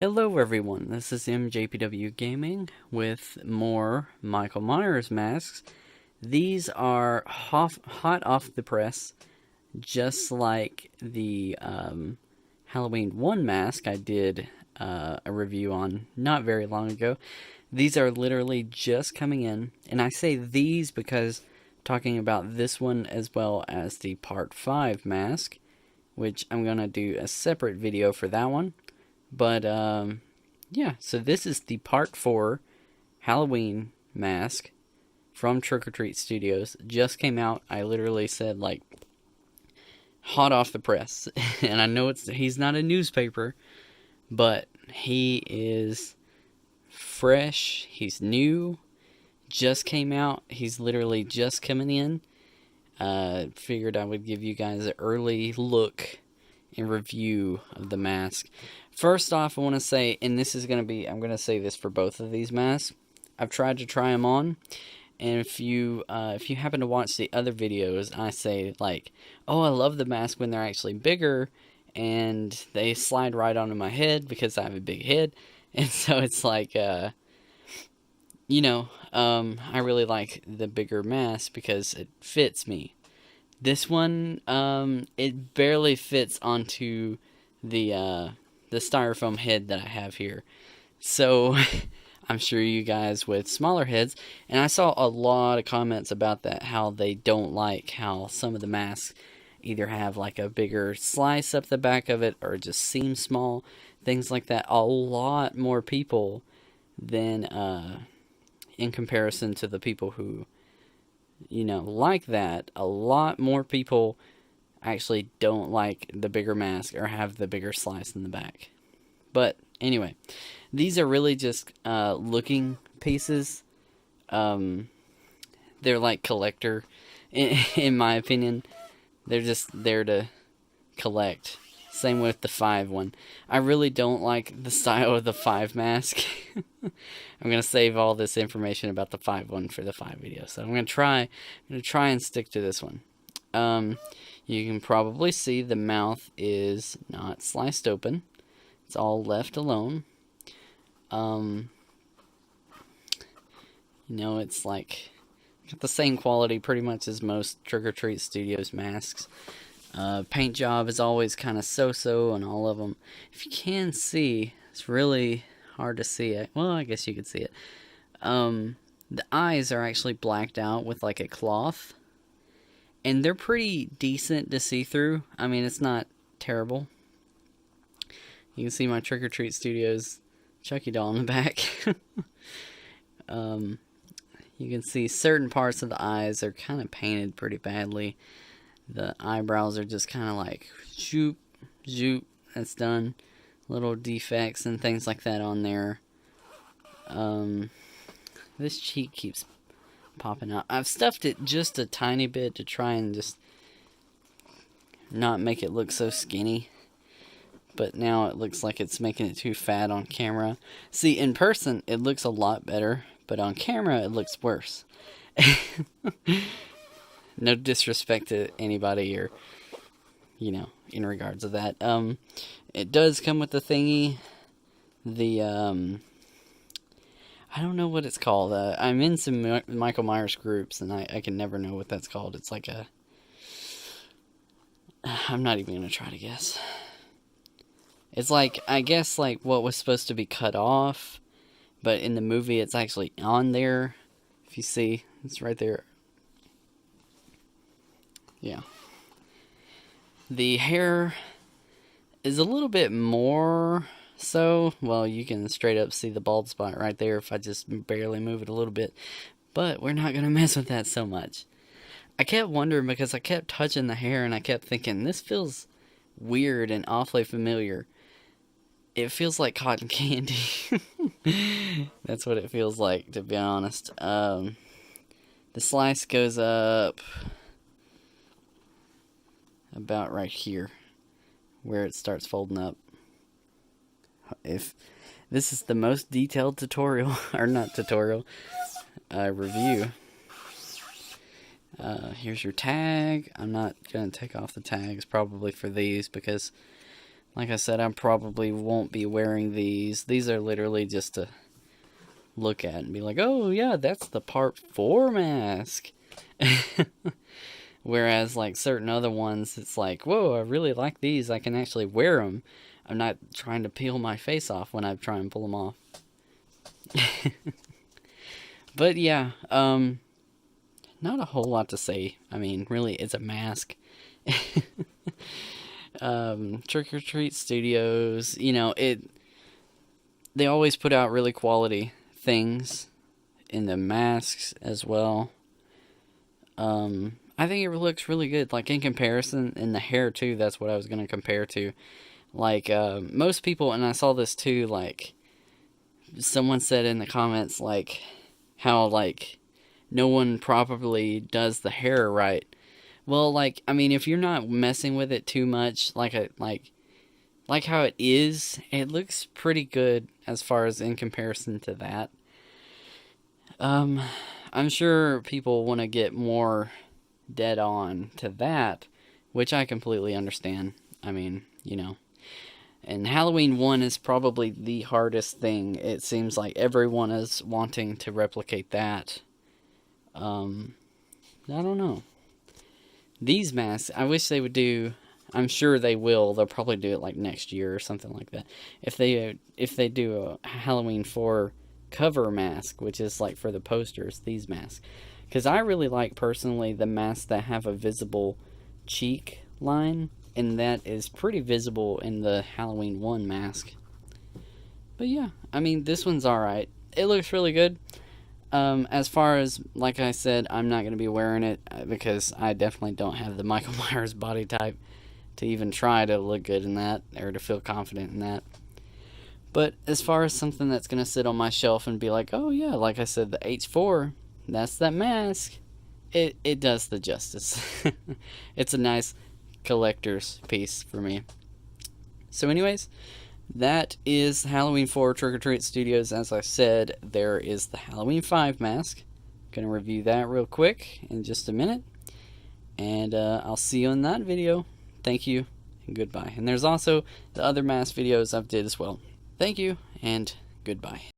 Hello everyone, this is MJPWGaming with more Michael Myers masks. These are hot off the press, just like the Halloween 1 mask I did a review on not very long ago. These are literally just coming in, and I say these because talking about this one as well as the Part 5 mask, which I'm going to do a separate video for that one. But, yeah, so this is the Part 4 Halloween mask from Trick or Treat Studios. Just came out. I literally said, like, hot off the press. And I know he's not a newspaper, but he is fresh. He's new. Just came out. He's literally just coming in. Figured I would give you guys an early look and review of the mask. First off, I want to say, and this is going to be, I'm going to say this for both of these masks. I've tried to try them on, and if you happen to watch the other videos, I say like, oh, I love the mask when they're actually bigger, and they slide right onto my head because I have a big head, and so it's like, I really like the bigger mask because it fits me. This one, it barely fits onto the styrofoam head that I have here. So, I'm sure you guys with smaller heads, and I saw a lot of comments about that, how they don't like how some of the masks either have like a bigger slice up the back of it or just seem small, things like that. A lot more people than, in comparison to the people who like that, a lot more people actually don't like the bigger mask or have the bigger slice in the back. But anyway, these are really just looking pieces. They're like collector, in my opinion. They're just there to collect. Same with the 5 one. I really don't like the style of the 5 mask. I'm gonna save all this information about the 5 one for the 5 video. So I'm gonna try and stick to this one. You can probably see the mouth is not sliced open. It's all left alone. It's like got the same quality pretty much as most Trick or Treat Studios masks. Paint job is always kind of so-so on all of them. If you can see, it's really hard to see it. Well, I guess you could see it. The eyes are actually blacked out with like a cloth. And they're pretty decent to see through. I mean, it's not terrible. You can see my Trick or Treat Studios Chucky doll in the back. You can see certain parts of the eyes are kind of painted pretty badly. The eyebrows are just kind of like zoop, zoop, that's done. Little defects and things like that on there. This cheek keeps popping out. I've stuffed it just a tiny bit to try and just not make it look so skinny. But now it looks like it's making it too fat on camera. See, in person, it looks a lot better. But on camera, it looks worse. No disrespect to anybody or, in regards to that. It does come with the thingy. The, I don't know what it's called. I'm in some Michael Myers groups, and I can never know what that's called. It's like I'm not even going to try to guess. It's like, I guess, like what was supposed to be cut off, but in the movie it's actually on there. If you see, it's right there. Yeah. The hair is a little bit more so. Well, you can straight up see the bald spot right there if I just barely move it a little bit. But we're not going to mess with that so much. I kept wondering because I kept touching the hair and I kept thinking, this feels weird and awfully familiar. It feels like cotton candy. That's what it feels like, to be honest. The slice goes up about right here, where it starts folding up. If this is the most detailed tutorial, or not tutorial, review. Here's your tag. I'm not going to take off the tags probably for these because Like I said, I probably won't be wearing these. These are literally just to look at and be like, oh yeah, that's the part 4 mask. Whereas like certain other ones, it's like, whoa, I really like these. I can actually wear them. I'm not trying to peel my face off when I try and pull them off. But yeah, not a whole lot to say. I mean, really, it's a mask. Trick or Treat Studios, you know, they always put out really quality things in the masks as well. I think it looks really good, like in comparison, in the hair too. That's what I was going to compare to. Like, most people, and I saw this too, like, someone said in the comments, like, how, like, no one properly does the hair right. Well, like, I mean, if you're not messing with it too much, like how it is, it looks pretty good as far as in comparison to that. I'm sure people want to get more dead on to that, which I completely understand. I mean, you know. And Halloween 1 is probably the hardest thing. It seems like everyone is wanting to replicate that. I don't know. These masks, I wish they would do. I'm sure they will. They'll probably do it like next year or something like that. If they do a Halloween 4 cover mask, which is like for the posters, these masks. Because I really like, personally, the masks that have a visible cheek line. And that is pretty visible in the Halloween 1 mask. But yeah, I mean, this one's alright. It looks really good. As far as, like I said, I'm not going to be wearing it because I definitely don't have the Michael Myers body type to even try to look good in that, or to feel confident in that. But as far as something that's going to sit on my shelf and be like, oh yeah, like I said, the H4, that's that mask. It does the justice. It's a nice collector's piece for me. So anyways, that is Halloween 4 Trick or Treat Studios. As I said, there is the Halloween 5 mask. Gonna review that real quick in just a minute. And I'll see you in that video. Thank you and goodbye. And there's also the other mask videos I've did as well. Thank you and goodbye.